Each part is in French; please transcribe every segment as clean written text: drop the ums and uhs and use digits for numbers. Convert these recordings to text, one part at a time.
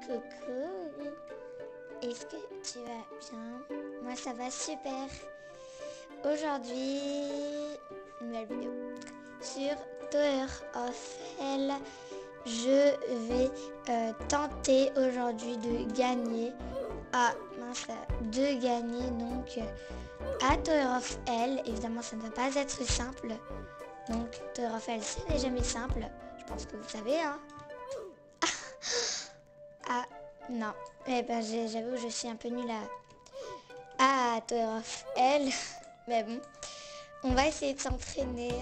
Coucou, est-ce que tu vas bien? Moi ça va super. Aujourd'hui, nouvelle vidéo sur Tower of Hell. Je vais tenter aujourd'hui de gagner. De gagner donc à Tower of Hell. Évidemment ça ne va pas être simple. Donc Tower of Hell ce n'est jamais simple. Je pense que vous savez hein. Ah non, eh ben j'avoue que je suis un peu nulle à Tower of Hell. Mais bon, on va essayer de s'entraîner.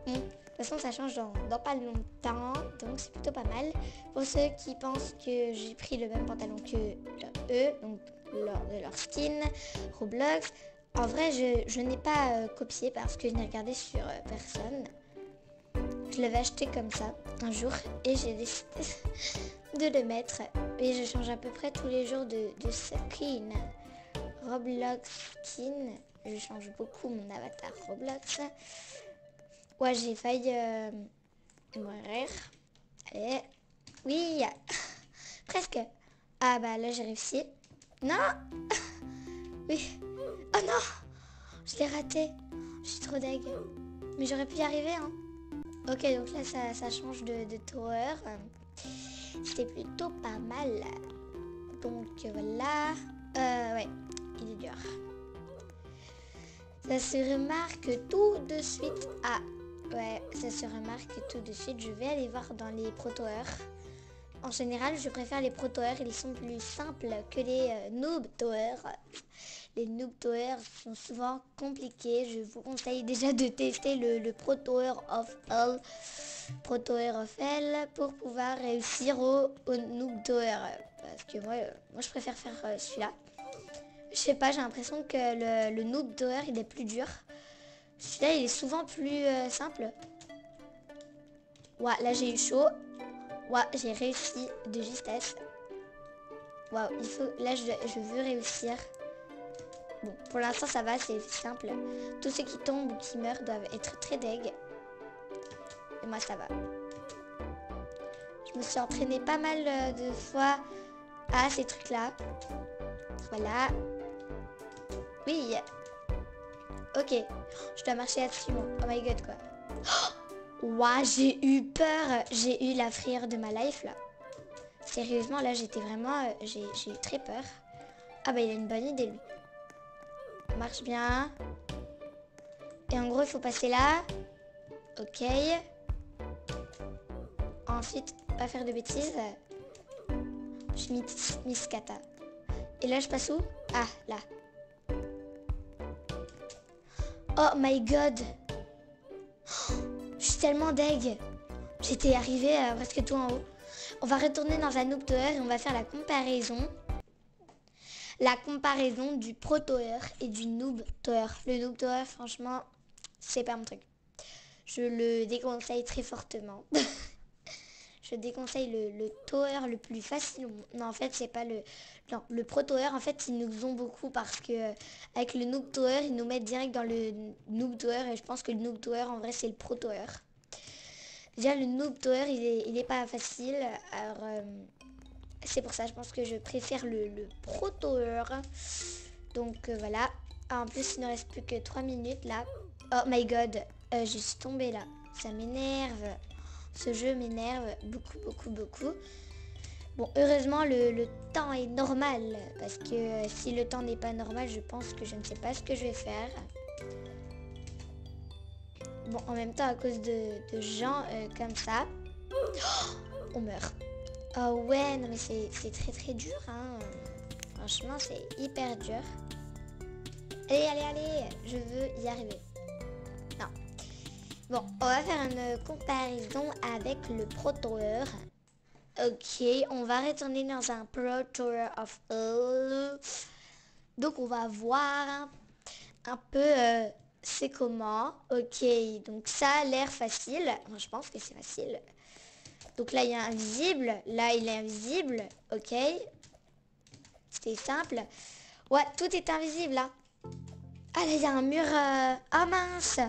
Bon, de toute façon ça change dans pas longtemps, donc c'est plutôt pas mal. Pour ceux qui pensent que j'ai pris le même pantalon que eux, donc de leur skin, Roblox, en vrai je n'ai pas copié parce que je n'ai regardé sur personne. Je l'avais acheté comme ça un jour et j'ai décidé de le mettre. Et je change à peu près tous les jours de skin. Roblox skin. Je change beaucoup mon avatar Roblox. Ouais, j'ai failli mourir. Allez. Oui. Presque. Ah bah là j'ai réussi. Non. Oui. Oh non. Je l'ai raté. Je suis trop deg. Mais j'aurais pu y arriver hein. Ok, donc là ça change de tower. C'était plutôt pas mal. Donc voilà. Ouais, il est dur. Ça se remarque tout de suite. Ah, ouais, ça se remarque tout de suite. Je vais aller voir dans les pro towers. En général, je préfère les pro towers. Ils sont plus simples que les noob towers. Les noob towers sont souvent compliqués. Je vous conseille déjà de tester le Pro Tower of Hell. Pro Tower of Hell pour pouvoir réussir au noob tower. Parce que moi je préfère faire celui-là. Je sais pas, j'ai l'impression que le noob tower il est plus dur. Celui-là il est souvent plus simple. Ouais, là j'ai eu chaud. Ouais, j'ai réussi de justesse. Waouh, il faut. Là je veux réussir. Bon, pour l'instant ça va, c'est simple. Tous ceux qui tombent ou qui meurent doivent être très deg. Et moi ça va. Je me suis entraînée pas mal de fois à ces trucs là. Voilà. Oui. Ok. Je dois marcher là-dessus. Oh my god quoi. Ouah, j'ai eu peur. J'ai eu la frayeur de ma life là. Sérieusement là j'étais vraiment... j'ai eu très peur. Ah bah il a une bonne idée lui. Ça marche bien. Et en gros il faut passer là. Ok. Ensuite, pas faire de bêtises. Je suis Miss Kata. Et là je passe où? Ah là. Oh my god. Je suis tellement deg. J'étais arrivée presque tout en haut. On va retourner dans un noob tower et on va faire la comparaison. La comparaison du pro tower et du noob tower. Le noob tower franchement c'est pas mon truc. Je le déconseille très fortement. Je déconseille le tower le plus facile. Non, en fait, c'est pas le... Non, le pro tower, en fait, ils nous ont beaucoup parce que avec le noob tower, ils nous mettent direct dans le noob tower. Et je pense que le noob tower, en vrai, c'est le pro tower. Déjà, le noob tower, il est pas facile. Alors, c'est pour ça, je pense que je préfère le pro tower. Donc, voilà. Ah, en plus, il ne reste plus que 3 minutes, là. Oh my god, je suis tombée, là. Ça m'énerve. Ce jeu m'énerve beaucoup. Bon, heureusement, le temps est normal. Parce que si le temps n'est pas normal, je pense que je ne sais pas ce que je vais faire. Bon, en même temps, à cause de gens comme ça, on meurt. Oh ouais, non mais c'est très dur. Hein. Franchement, c'est hyper dur. Allez, je veux y arriver. Non. Bon, on va faire une comparaison avec le Pro Tower. Ok, on va retourner dans un Pro Tower of Hell. Donc on va voir un peu c'est comment. Ok, donc ça a l'air facile. Moi, je pense que c'est facile. Donc là il y a invisible. Là il est invisible. Ok. C'était simple. Ouais, tout est invisible là. Ah là il y a un mur. Ah mince.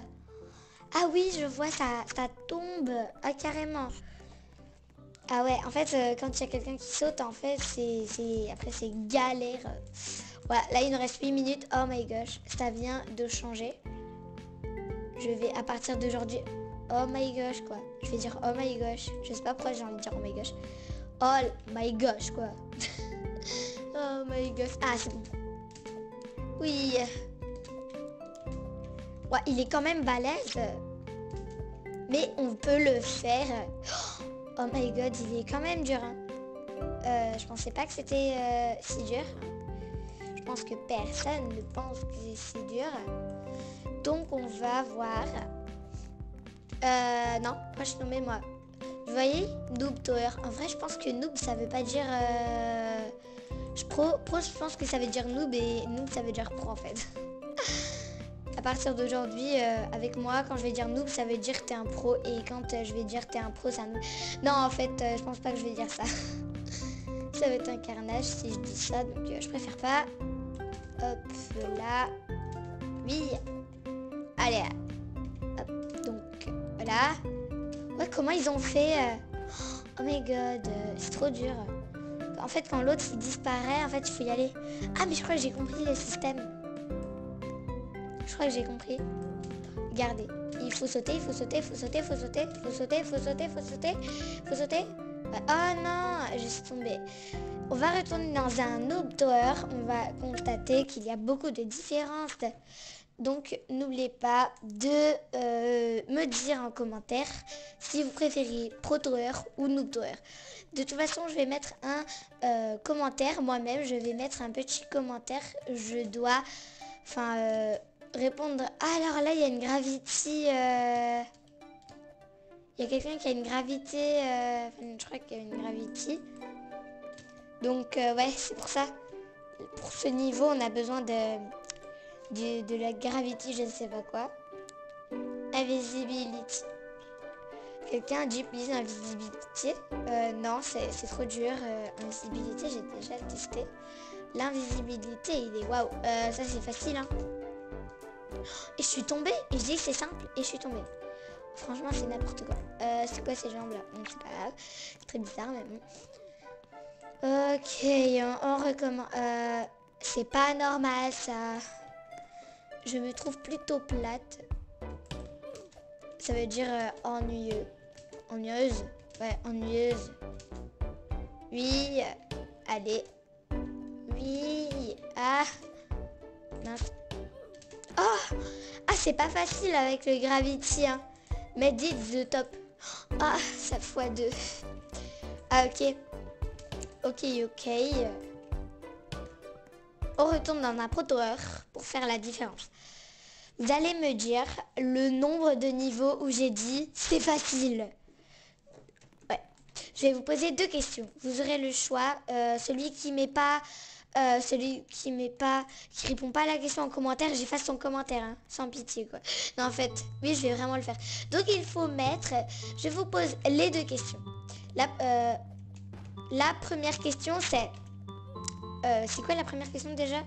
Ah oui, je vois, ça tombe. Ah, carrément. Ah ouais, en fait, quand il y a quelqu'un qui saute, en fait, après c'est galère. Voilà, là il nous reste 8 minutes. Oh my gosh, ça vient de changer. Je vais à partir d'aujourd'hui. Oh my gosh, quoi. Je vais dire oh my gosh. Je sais pas pourquoi j'ai envie de dire oh my gosh. Oh my gosh, quoi. Oh my gosh. Ah, c'est bon. Oui. Ouais, il est quand même balèze. Mais on peut le faire. Oh my god, il est quand même dur. Hein. Je pensais pas que c'était si dur. Je pense que personne ne pense que c'est si dur. Donc on va voir. Non, moi je suis nommée moi. Vous voyez, noob tower. En vrai, je pense que noob ça veut pas dire. Je pense que ça veut dire noob et noob ça veut dire pro en fait. À partir d'aujourd'hui, avec moi, quand je vais dire noob, ça veut dire que t'es un pro. Et quand je vais dire t'es un pro, c'est un noob. Non, en fait, je pense pas que je vais dire ça. Ça va être un carnage si je dis ça, donc je préfère pas. Hop, là. Oui. Allez. Hop, donc, voilà. Ouais, comment ils ont fait Oh my god, c'est trop dur. En fait, quand l'autre, il disparaît, en fait, il faut y aller. Ah, mais je crois que j'ai compris le système. Je crois que j'ai compris. Regardez, il faut sauter, il faut sauter, il faut sauter, il faut sauter, il faut sauter, il faut sauter, il faut sauter, il faut sauter. Oh non, je suis tombée. On va retourner dans un noob tower. On va constater qu'il y a beaucoup de différences. Donc, n'oubliez pas de me dire en commentaire si vous préférez Pro Tower ou Noob Tower. De toute façon, je vais mettre un commentaire. Moi-même, je vais mettre un petit commentaire. Je dois répondre. Ah, alors là, il y a une gravity. Il y a quelqu'un qui a une gravité. Je crois qu'il y a une gravity. Donc, ouais, c'est pour ça. Pour ce niveau, on a besoin de la gravity, je ne sais pas quoi. Invisibility. Quelqu'un a dit please invisibility. Non, c'est trop dur. Invisibility, j'ai déjà testé. L'invisibilité, il est waouh. Ça, c'est facile. Hein. Et je suis tombée. Et je dis que c'est simple. Et je suis tombée. Franchement, c'est n'importe quoi. C'est quoi ces jambes là? Bon, c'est pas grave. C'est très bizarre, mais bon. Ok, on recommence. C'est pas normal ça. Je me trouve plutôt plate. Ça veut dire ennuyeux. Ennuyeuse. Ouais, ennuyeuse. Oui. Allez. Oui. Ah. Mince. Oh. Ah, c'est pas facile avec le gravity. Hein. Mais dites the top. Ah, ça x2. Ah, ok. Ok. On retourne dans un Pro Tower pour faire la différence. Vous allez me dire le nombre de niveaux où j'ai dit c'est facile. Ouais. Je vais vous poser 2 questions. Vous aurez le choix. Celui qui répond pas à la question en commentaire, j'efface son commentaire, hein, sans pitié quoi. Non en fait, oui je vais vraiment le faire. Donc il faut mettre. Je vous pose les 2 questions. La première question c'est. C'est quoi la première question déjà?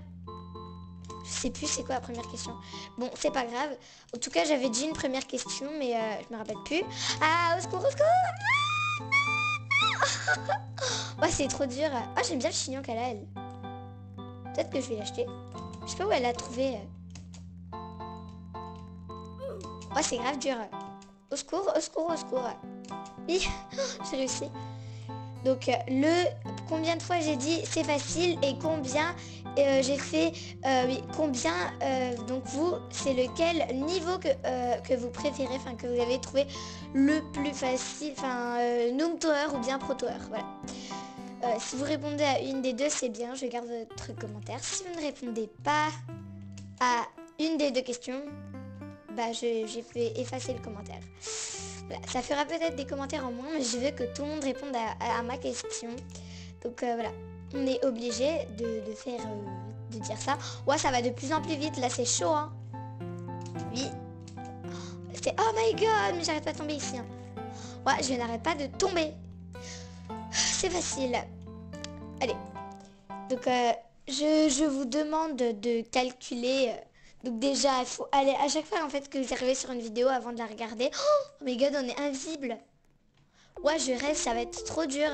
Je sais plus c'est quoi la première question. Bon, c'est pas grave. En tout cas, j'avais dit une première question, mais je me rappelle plus. Ah, au secours, au secours. Ouais, c'est trop dur. Ah, j'aime bien le chignon qu'elle a, elle. Peut-être que je vais l'acheter. Je sais pas où elle l'a trouvé. Ouais, c'est grave dur. Au secours, au secours, au secours. Oui, j'ai réussi. Donc, combien de fois j'ai dit c'est facile et combien j'ai fait combien donc vous c'est lequel niveau que vous préférez, enfin que vous avez trouvé le plus facile, Noob Tower ou bien Pro Tower, voilà. Si vous répondez à une des deux c'est bien, je garde votre commentaire. Si vous ne répondez pas à une des 2 questions, bah j'ai fait effacer le commentaire. Voilà. Ça fera peut-être des commentaires en moins, mais je veux que tout le monde réponde à ma question. Donc voilà, on est obligé de dire ça. Ouais, ça va de plus en plus vite, là c'est chaud, hein. Oui. C'est oh my god, mais j'arrête pas de tomber ici. Hein. Ouais, je n'arrête pas de tomber. C'est facile. Allez. Donc je vous demande de calculer. Donc déjà, il faut aller à chaque fois en fait que vous arrivez sur une vidéo avant de la regarder. Oh my god, on est invisible. Ouais, je reste, ça va être trop dur.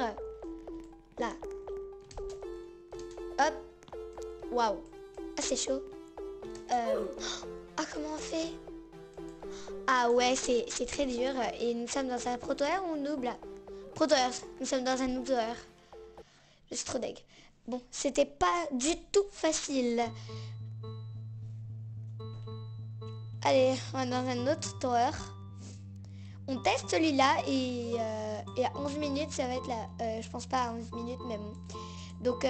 Là. Hop. Waouh. Ah, c'est chaud. Ah, comment on fait? Ah ouais, c'est très dur. Et nous sommes dans un proto-air ou noob là? Proto-air. Nous sommes dans un noob-air. Je suis trop deg. Bon, c'était pas du tout facile. Allez, on va dans un autre tour. On teste celui-là et à 11 minutes, ça va être là. Je pense pas à 11 minutes, mais bon. Donc,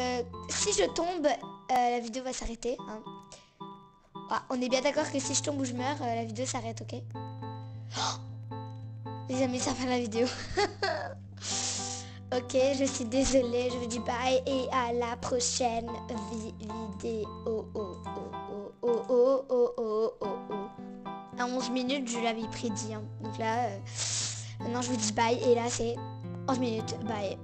si je tombe, la vidéo va s'arrêter. Hein. Ah, on est bien d'accord que si je tombe ou je meurs, la vidéo s'arrête, ok? Les amis, ça fait la vidéo. Ok, je suis désolée, je vous dis bye et à la prochaine vidéo. À 11 minutes, je l'avais prédit. Hein. Donc là, maintenant je vous dis bye et là c'est 11 minutes. Bye.